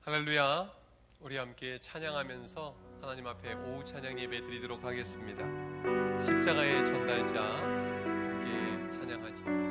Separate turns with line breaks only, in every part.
할렐루야. 우리 함께 찬양하면서 하나님 앞에 오후 찬양 예배 드리도록 하겠습니다. 십자가의 전달자 함께 찬양하죠.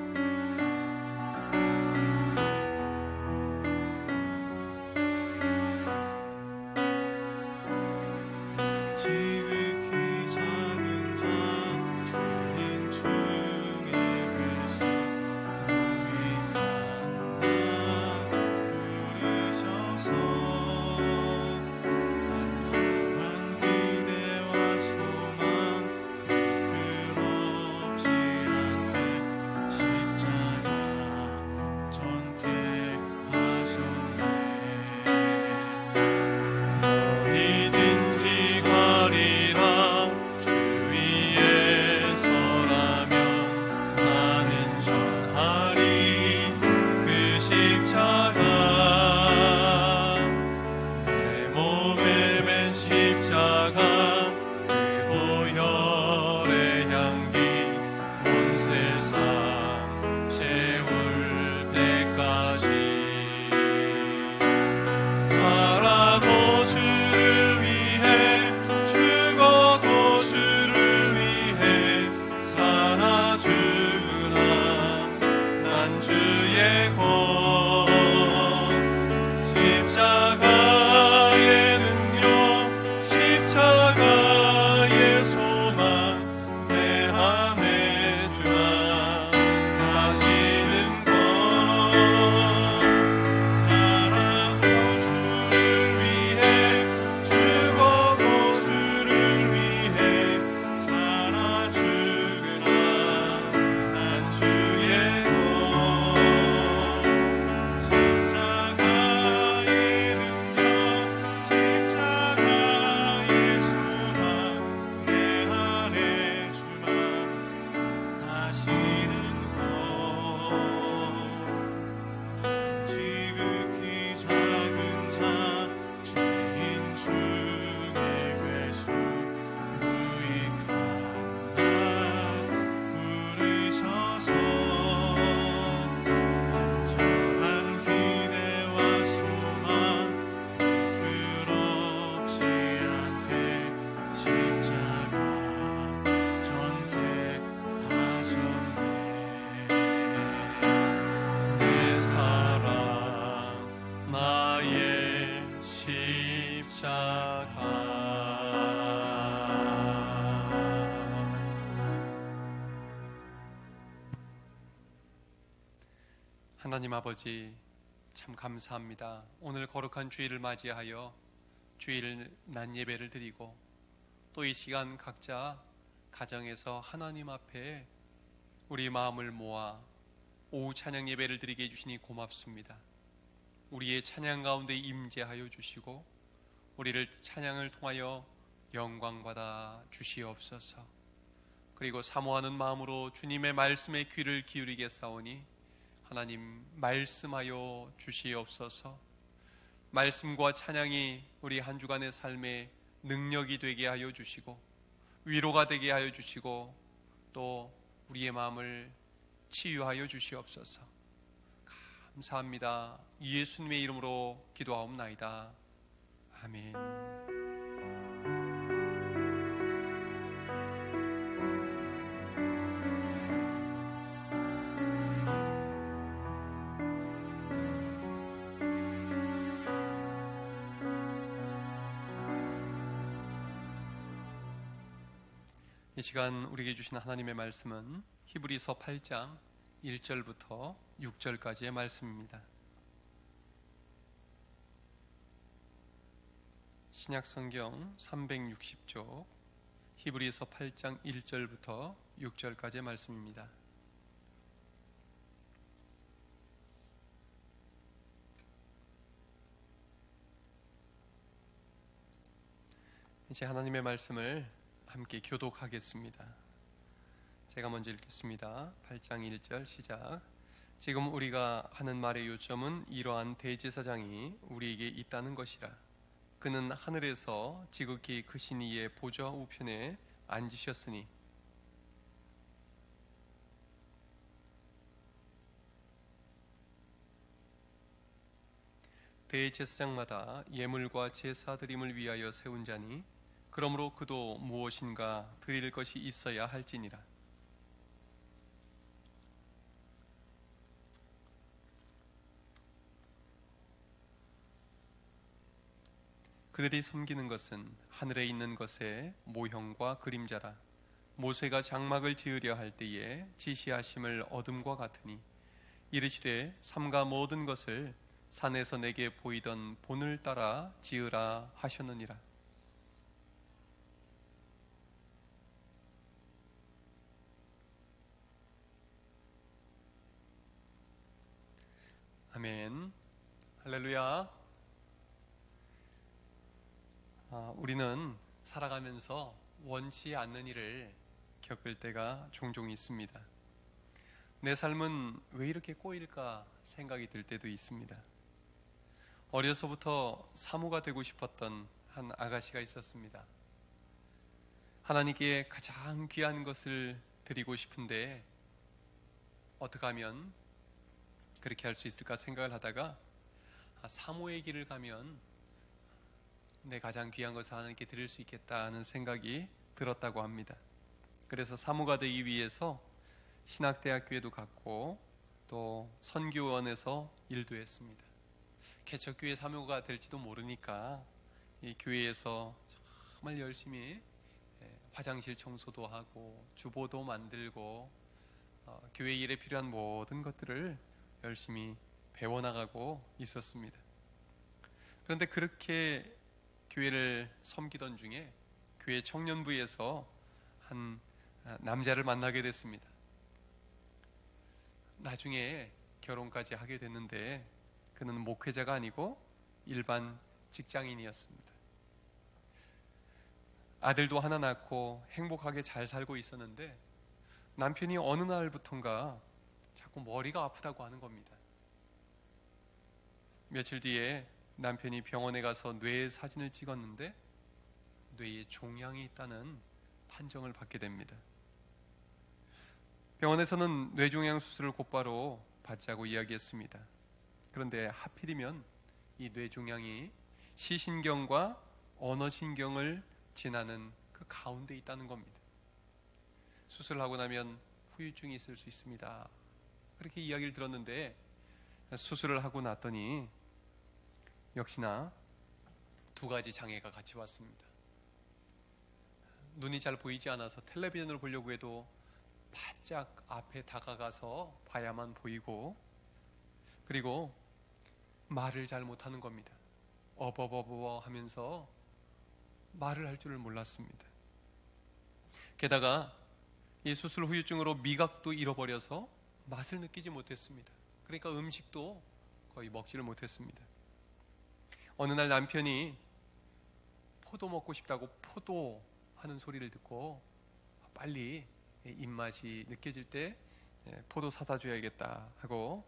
하나님 아버지, 참 감사합니다. 오늘 거룩한 주일을 맞이하여 주일 낮 예배를 드리고 또 이 시간 각자 가정에서 하나님 앞에 우리 마음을 모아 오후 찬양 예배를 드리게 해주시니 고맙습니다. 우리의 찬양 가운데 임재하여 주시고 우리를 찬양을 통하여 영광받아 주시옵소서. 그리고 사모하는 마음으로 주님의 말씀에 귀를 기울이겠사오니 하나님 말씀하여 주시옵소서. 말씀과 찬양이 우리 한 주간의 삶에 능력이 되게 하여 주시고 위로가 되게 하여 주시고 또 우리의 마음을 치유하여 주시옵소서. 감사합니다. 예수님의 이름으로 기도하옵나이다. 아멘. 이 시간 우리에게 주신 하나님의 말씀은 히브리서 8장 1절부터 6절까지의 말씀입니다. 신약성경 360쪽 히브리서 8장 1절부터 6절까지의 말씀입니다. 이제 하나님의 말씀을 함께 교독하겠습니다. 제가 먼저 읽겠습니다. 8장 1절 시작. 지금 우리가 하는 말의 요점은 이러한 대제사장이 우리에게 있다는 것이라. 그는 하늘에서 지극히 크신 이의 보좌 우편에 앉으셨으니 대제사장마다 예물과 제사 드림을 위하여 세운 자니 그러므로 그도 무엇인가 드릴 것이 있어야 할지니라. 그들이 섬기는 것은 하늘에 있는 것의 모형과 그림자라. 모세가 장막을 지으려 할 때에 지시하심을 얻음과 같으니 이르시되 삼가 모든 것을 산에서 내게 보이던 본을 따라 지으라 하셨느니라. 아멘. 할렐루야. 우리는 살아가면서 원치 않는 일을 겪을 때가 종종 있습니다. 내 삶은 왜 이렇게 꼬일까 생각이 들 때도 있습니다. 어려서부터 사모가 되고 싶었던 한 아가씨가 있었습니다. 하나님께 가장 귀한 것을 드리고 싶은데 어떻게 하면 그렇게 할 수 있을까 생각을 하다가 사모의 길을 가면 내 가장 귀한 것을 하나님께 드릴 수 있겠다는 생각이 들었다고 합니다. 그래서 사모가 되기 위해서 신학대학교에도 갔고 또 선교원에서 일도 했습니다. 개척교회 사모가 될지도 모르니까 이 교회에서 정말 열심히 화장실 청소도 하고 주보도 만들고 교회 일에 필요한 모든 것들을 열심히 배워나가고 있었습니다. 그런데 그렇게 교회를 섬기던 중에 교회 청년부에서 한 남자를 만나게 됐습니다. 나중에 결혼까지 하게 됐는데 그는 목회자가 아니고 일반 직장인이었습니다. 아들도 하나 낳고 행복하게 잘 살고 있었는데 남편이 어느 날부턴가 자꾸 머리가 아프다고 하는 겁니다. 며칠 뒤에 남편이 병원에 가서 뇌 사진을 찍었는데 뇌에 종양이 있다는 판정을 받게 됩니다. 병원에서는 뇌종양 수술을 곧바로 받자고 이야기했습니다. 그런데 하필이면 이 뇌종양이 시신경과 언어신경을 지나는 그 가운데 있다는 겁니다. 수술하고 나면 후유증이 있을 수 있습니다. 그렇게 이야기를 들었는데 수술을 하고 났더니 역시나 두 가지 장애가 같이 왔습니다. 눈이 잘 보이지 않아서 텔레비전을 보려고 해도 바짝 앞에 다가가서 봐야만 보이고, 그리고 말을 잘 못하는 겁니다. 어버버버 하면서 말을 할 줄을 몰랐습니다. 게다가 이 수술 후유증으로 미각도 잃어버려서 맛을 느끼지 못했습니다. 그러니까 음식도 거의 먹지를 못했습니다. 어느 날 남편이 포도 먹고 싶다고 포도 하는 소리를 듣고 빨리 입맛이 느껴질 때 포도 사다 줘야겠다 하고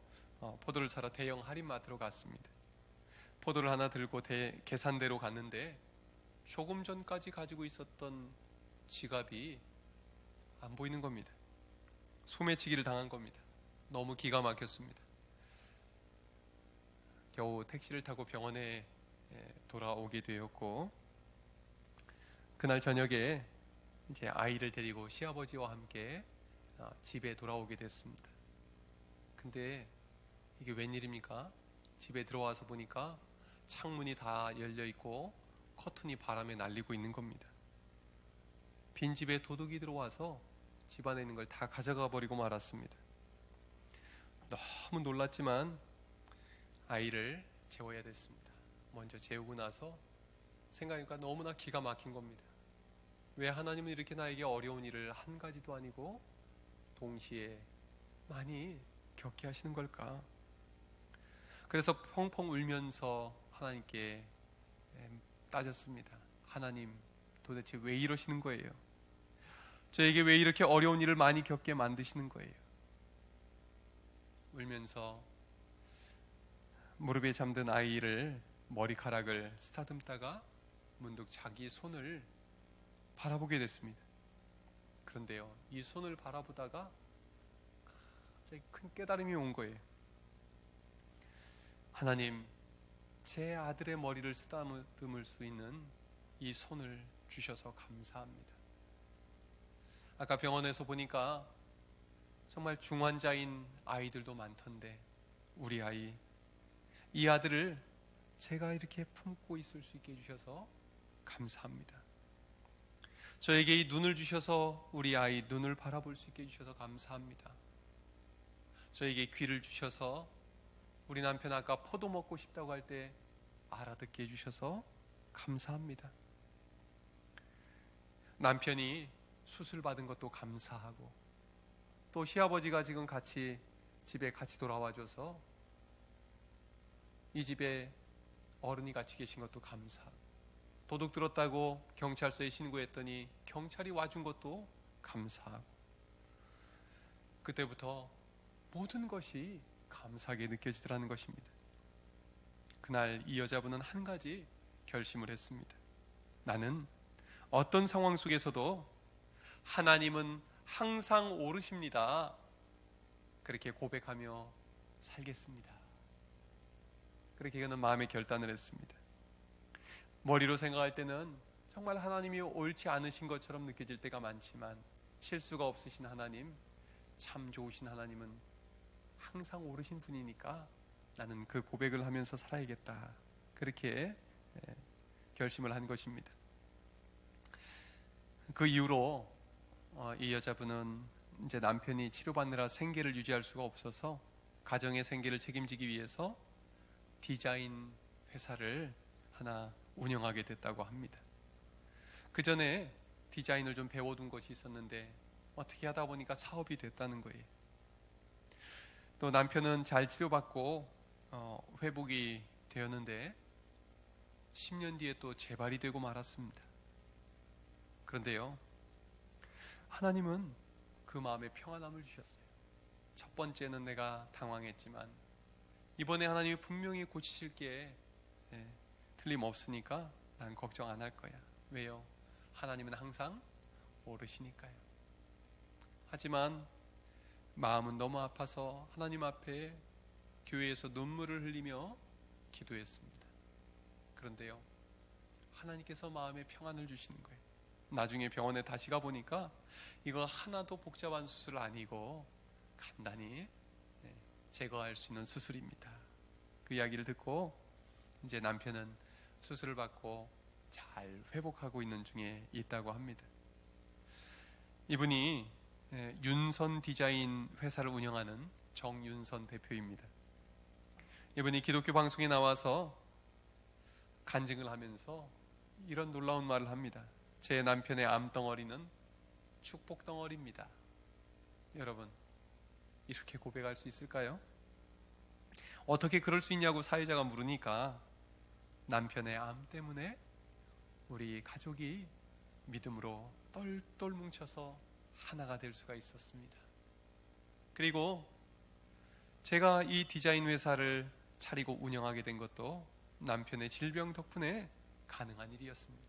포도를 사러 대형 할인마트로 갔습니다. 포도를 하나 들고 계산대로 갔는데 조금 전까지 가지고 있었던 지갑이 안 보이는 겁니다. 소매치기를 당한 겁니다. 너무 기가 막혔습니다. 겨우 택시를 타고 병원에 돌아오게 되었고, 그날 저녁에 이제 아이를 데리고 시아버지와 함께 집에 돌아오게 됐습니다. 근데 이게 웬일입니까? 집에 들어와서 보니까 창문이 다 열려 있고 커튼이 바람에 날리고 있는 겁니다. 빈집에 도둑이 들어와서 집안에 있는 걸 다 가져가 버리고 말았습니다. 너무 놀랐지만 아이를 재워야 됐습니다. 먼저 재우고 나서 생각하니까 너무나 기가 막힌 겁니다. 왜 하나님은 이렇게 나에게 어려운 일을 한 가지도 아니고 동시에 많이 겪게 하시는 걸까? 그래서 펑펑 울면서 하나님께 따졌습니다. 하나님, 도대체 왜 이러시는 거예요? 저에게 왜 이렇게 어려운 일을 많이 겪게 만드시는 거예요? 울면서 무릎에 잠든 아이를 머리카락을 쓰다듬다가 문득 자기 손을 바라보게 됐습니다. 그런데요, 이 손을 바라보다가 갑자기 큰 깨달음이 온 거예요. 하나님, 제 아들의 머리를 쓰다듬을 수 있는 이 손을 주셔서 감사합니다. 아까 병원에서 보니까 정말 중환자인 아이들도 많던데 우리 아이, 이 아들을 제가 이렇게 품고 있을 수 있게 해주셔서 감사합니다. 저에게 이 눈을 주셔서 우리 아이 눈을 바라볼 수 있게 해주셔서 감사합니다. 저에게 귀를 주셔서 우리 남편 아까 포도 먹고 싶다고 할 때 알아듣게 해주셔서 감사합니다. 남편이 수술 받은 것도 감사하고, 또 시아버지가 지금 집에 같이 돌아와줘서 이 집에 어른이 같이 계신 것도 감사하고, 도둑 들었다고 경찰서에 신고했더니 경찰이 와준 것도 감사하고, 그때부터 모든 것이 감사하게 느껴지더라는 것입니다. 그날 이 여자분은 한 가지 결심을 했습니다. 나는 어떤 상황 속에서도 하나님은 항상 옳으십니다. 그렇게 고백하며 살겠습니다. 그렇게 그는 마음의 결단을 했습니다. 머리로 생각할 때는 정말 하나님이 옳지 않으신 것처럼 느껴질 때가 많지만, 실수가 없으신 하나님, 참 좋으신 하나님은 항상 옳으신 분이니까 나는 그 고백을 하면서 살아야겠다. 그렇게 결심을 한 것입니다. 그 이후로 이 여자분은 이제 남편이 치료받느라 생계를 유지할 수가 없어서 가정의 생계를 책임지기 위해서 디자인 회사를 하나 운영하게 됐다고 합니다. 그 전에 디자인을 좀 배워둔 것이 있었는데 어떻게 하다 보니까 사업이 됐다는 거예요. 또 남편은 잘 치료받고 회복이 되었는데 10년 뒤에 또 재발이 되고 말았습니다. 그런데요, 하나님은 그 마음에 평안함을 주셨어요. 첫 번째는 내가 당황했지만 이번에 하나님이 분명히 고치실 게 틀림없으니까 난 걱정 안 할 거야. 왜요? 하나님은 항상 옳으시니까요. 하지만 마음은 너무 아파서 하나님 앞에 교회에서 눈물을 흘리며 기도했습니다. 그런데요, 하나님께서 마음에 평안을 주시는 거예요. 나중에 병원에 다시 가보니까 이거 하나도 복잡한 수술 아니고 간단히 제거할 수 있는 수술입니다. 그 이야기를 듣고 이제 남편은 수술을 받고 잘 회복하고 있는 중에 있다고 합니다. 이분이 윤선 디자인 회사를 운영하는 정윤선 대표입니다. 이분이 기독교 방송에 나와서 간증을 하면서 이런 놀라운 말을 합니다. 제 남편의 암덩어리는 축복덩어리입니다. 여러분, 이렇게 고백할 수 있을까요? 어떻게 그럴 수 있냐고 사회자가 물으니까 남편의 암 때문에 우리 가족이 믿음으로 똘똘 뭉쳐서 하나가 될 수가 있었습니다. 그리고 제가 이 디자인 회사를 차리고 운영하게 된 것도 남편의 질병 덕분에 가능한 일이었습니다.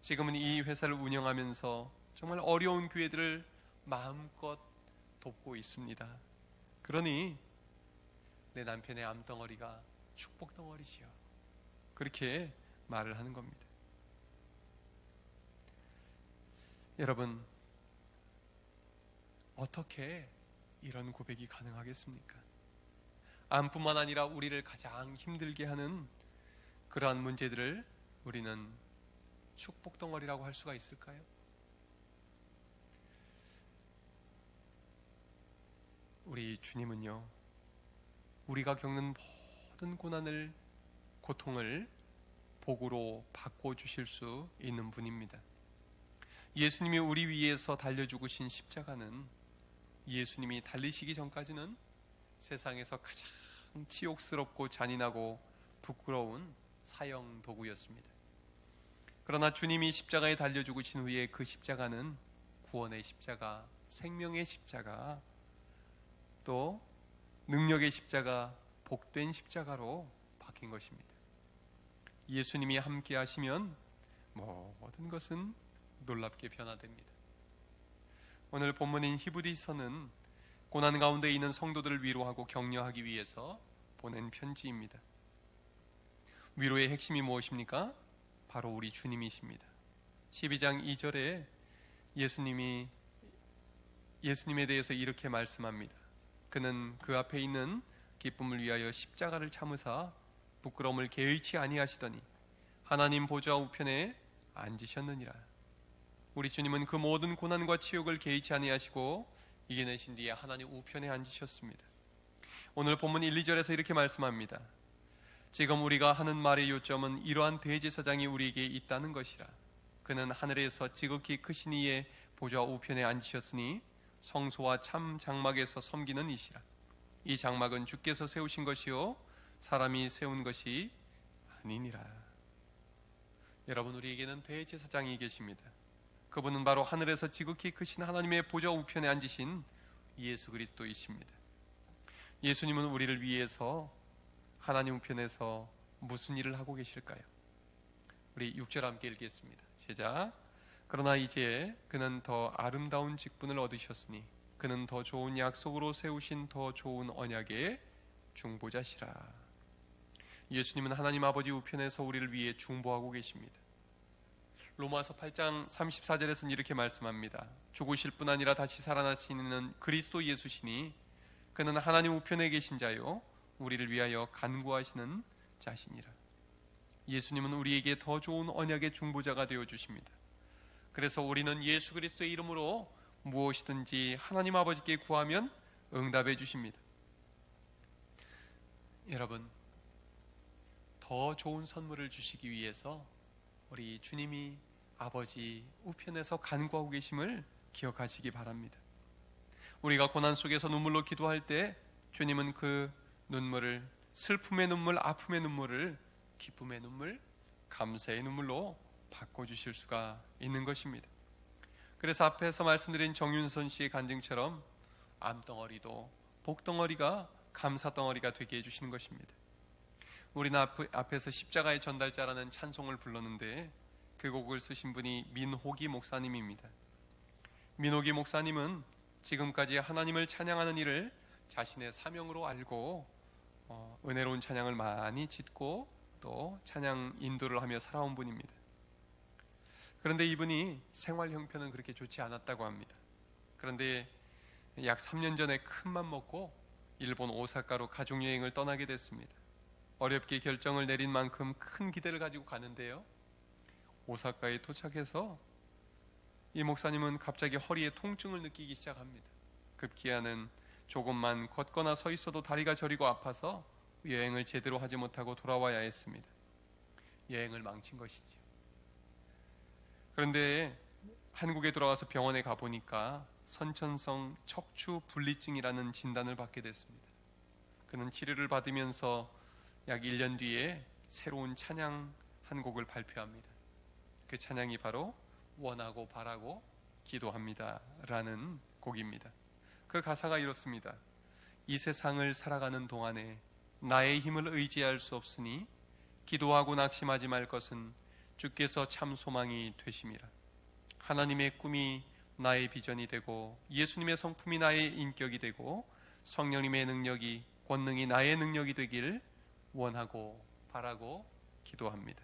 지금은 이 회사를 운영하면서 정말 어려운 교회들을 마음껏 돕고 있습니다. 그러니 내 남편의 암덩어리가 축복덩어리지요. 그렇게 말을 하는 겁니다. 여러분, 어떻게 이런 고백이 가능하겠습니까? 암뿐만 아니라 우리를 가장 힘들게 하는 그러한 문제들을 우리는 축복덩어리라고 할 수가 있을까요? 우리 주님은요, 우리가 겪는 모든 고난을, 고통을 복으로 바꿔주실 수 있는 분입니다. 예수님이 우리 위해서 달려 죽으신 십자가는 예수님이 달리시기 전까지는 세상에서 가장 치욕스럽고 잔인하고 부끄러운 사형 도구였습니다. 그러나 주님이 십자가에 달려 죽으신 후에 그 십자가는 구원의 십자가, 생명의 십자가, 또 능력의 십자가, 복된 십자가로 바뀐 것입니다. 예수님이 함께 하시면 모든 것은 놀랍게 변화됩니다. 오늘 본문인 히브리서는 고난 가운데 있는 성도들을 위로하고 격려하기 위해서 보낸 편지입니다. 위로의 핵심이 무엇입니까? 바로 우리 주님이십니다. 12장 2절에 예수님에 대해서 이렇게 말씀합니다. 그는 그 앞에 있는 기쁨을 위하여 십자가를 참으사 부끄러움을 개의치 아니하시더니 하나님 보좌 우편에 앉으셨느니라. 우리 주님은 그 모든 고난과 치욕을 개의치 아니하시고 이겨내신 뒤에 하나님 우편에 앉으셨습니다. 오늘 본문 1, 2절에서 이렇게 말씀합니다. 지금 우리가 하는 말의 요점은 이러한 대제사장이 우리에게 있다는 것이라. 그는 하늘에서 지극히 크신 이의 보좌 우편에 앉으셨으니 성소와 참 장막에서 섬기는 이시라. 이 장막은 주께서 세우신 것이요 사람이 세운 것이 아니니라. 여러분, 우리에게는 대제사장이 계십니다. 그분은 바로 하늘에서 지극히 크신 하나님의 보좌 우편에 앉으신 예수 그리스도이십니다. 예수님은 우리를 위해서 하나님 우편에서 무슨 일을 하고 계실까요? 우리 6절 함께 읽겠습니다. 시작. 그러나 이제 그는 더 아름다운 직분을 얻으셨으니 그는 더 좋은 약속으로 세우신 더 좋은 언약의 중보자시라. 예수님은 하나님 아버지 우편에서 우리를 위해 중보하고 계십니다. 로마서 8장 34절에서는 이렇게 말씀합니다. 죽으실 뿐 아니라 다시 살아나시는 그리스도 예수시니 그는 하나님 우편에 계신 자요 우리를 위하여 간구하시는 자시니라. 예수님은 우리에게 더 좋은 언약의 중보자가 되어 주십니다. 그래서 우리는 예수 그리스도의 이름으로 무엇이든지 하나님 아버지께 구하면 응답해 주십니다. 여러분, 더 좋은 선물을 주시기 위해서 우리 주님이 아버지 우편에서 간구하고 계심을 기억하시기 바랍니다. 우리가 고난 속에서 눈물로 기도할 때 주님은 그 눈물을, 슬픔의 눈물, 아픔의 눈물을 기쁨의 눈물, 감사의 눈물로 바꿔주실 수가 있는 것입니다. 그래서 앞에서 말씀드린 정윤선 씨의 간증처럼 암덩어리도 복덩어리가 감사덩어리가 되게 해주시는 것입니다. 우리는 앞에서 십자가의 전달자라는 찬송을 불렀는데 그 곡을 쓰신 분이 민호기 목사님입니다. 민호기 목사님은 지금까지 하나님을 찬양하는 일을 자신의 사명으로 알고 은혜로운 찬양을 많이 짓고 또 찬양 인도를 하며 살아온 분입니다. 그런데 이분이 생활 형편은 그렇게 좋지 않았다고 합니다. 그런데 약 3년 전에 큰맘 먹고 일본 오사카로 가족여행을 떠나게 됐습니다. 어렵게 결정을 내린 만큼 큰 기대를 가지고 가는데요, 오사카에 도착해서 이 목사님은 갑자기 허리에 통증을 느끼기 시작합니다. 급기야는 조금만 걷거나 서 있어도 다리가 저리고 아파서 여행을 제대로 하지 못하고 돌아와야 했습니다. 여행을 망친 것이죠. 그런데 한국에 돌아와서 병원에 가보니까 선천성 척추 분리증이라는 진단을 받게 됐습니다. 그는 치료를 받으면서 약 1년 뒤에 새로운 찬양 한 곡을 발표합니다. 그 찬양이 바로 원하고 바라고 기도합니다 라는 곡입니다. 그 가사가 이렇습니다. 이 세상을 살아가는 동안에 나의 힘을 의지할 수 없으니 기도하고 낙심하지 말 것은 주께서 참 소망이 되심이라. 하나님의 꿈이 나의 비전이 되고 예수님의 성품이 나의 인격이 되고 성령님의 능력이 권능이 나의 능력이 되길 원하고 바라고 기도합니다.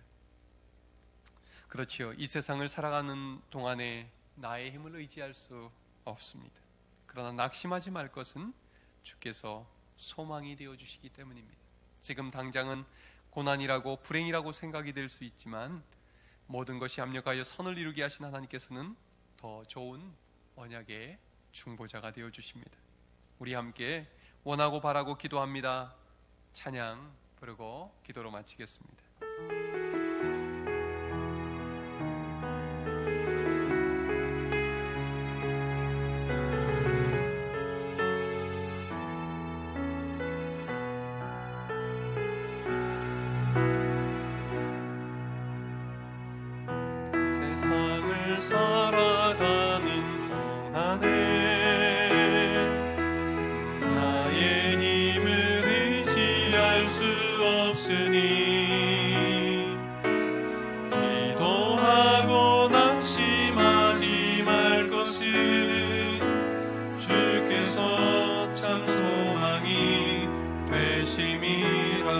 그렇지요. 이 세상을 살아가는 동안에 나의 힘을 의지할 수 없습니다. 그러나 낙심하지 말 것은 주께서 소망이 되어주시기 때문입니다. 지금 당장은 고난이라고 불행이라고 생각이 될 수 있지만 모든 것이 합력하여 선을 이루게 하신 하나님께서는 더 좋은 언약의 중보자가 되어주십니다. 우리 함께 원하고 바라고 기도합니다. 찬양 부르고 기도로 마치겠습니다.
되심이라.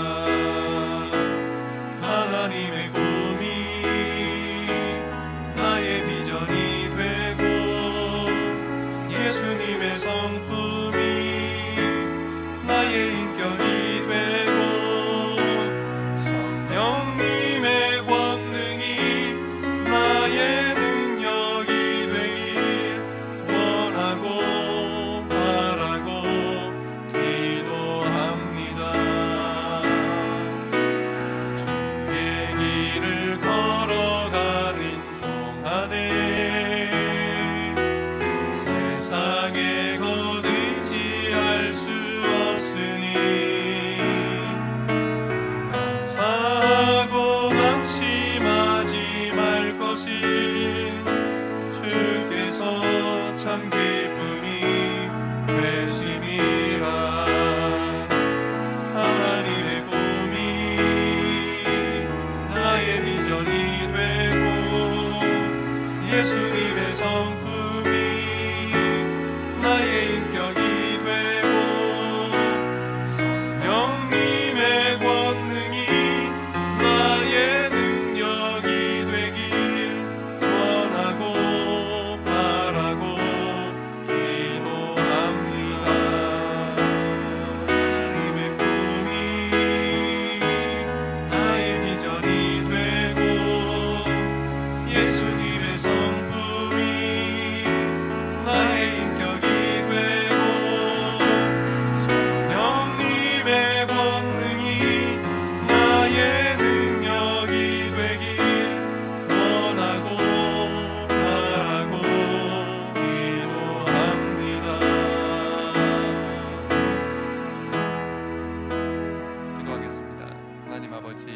하나님 아버지,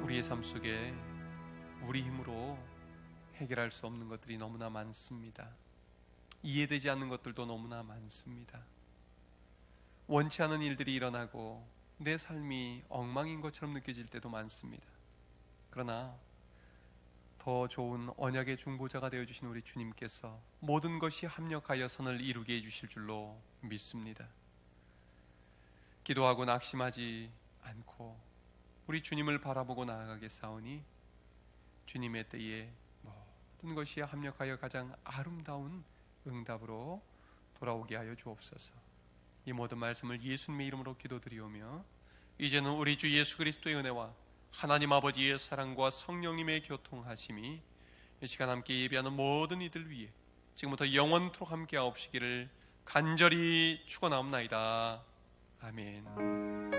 우리의 삶 속에 우리 힘으로 해결할 수 없는 것들이 너무나 많습니다. 이해되지 않는 것들도 너무나 많습니다. 원치 않은 일들이 일어나고 내 삶이 엉망인 것처럼 느껴질 때도 많습니다. 그러나 더 좋은 언약의 중보자가 되어주신 우리 주님께서 모든 것이 합력하여 선을 이루게 해주실 줄로 믿습니다. 기도하고 낙심하지 않고 우리 주님을 바라보고 나아가겠사오니 주님의 때에 모든 것이 합력하여 가장 아름다운 응답으로 돌아오게 하여 주옵소서. 이 모든 말씀을 예수님의 이름으로 기도드리오며 이제는 우리 주 예수 그리스도의 은혜와 하나님 아버지의 사랑과 성령님의 교통하심이 이 시간 함께 예배하는 모든 이들 위해 지금부터 영원토록 함께 하옵시기를 간절히 축원하옵나이다. 아멘.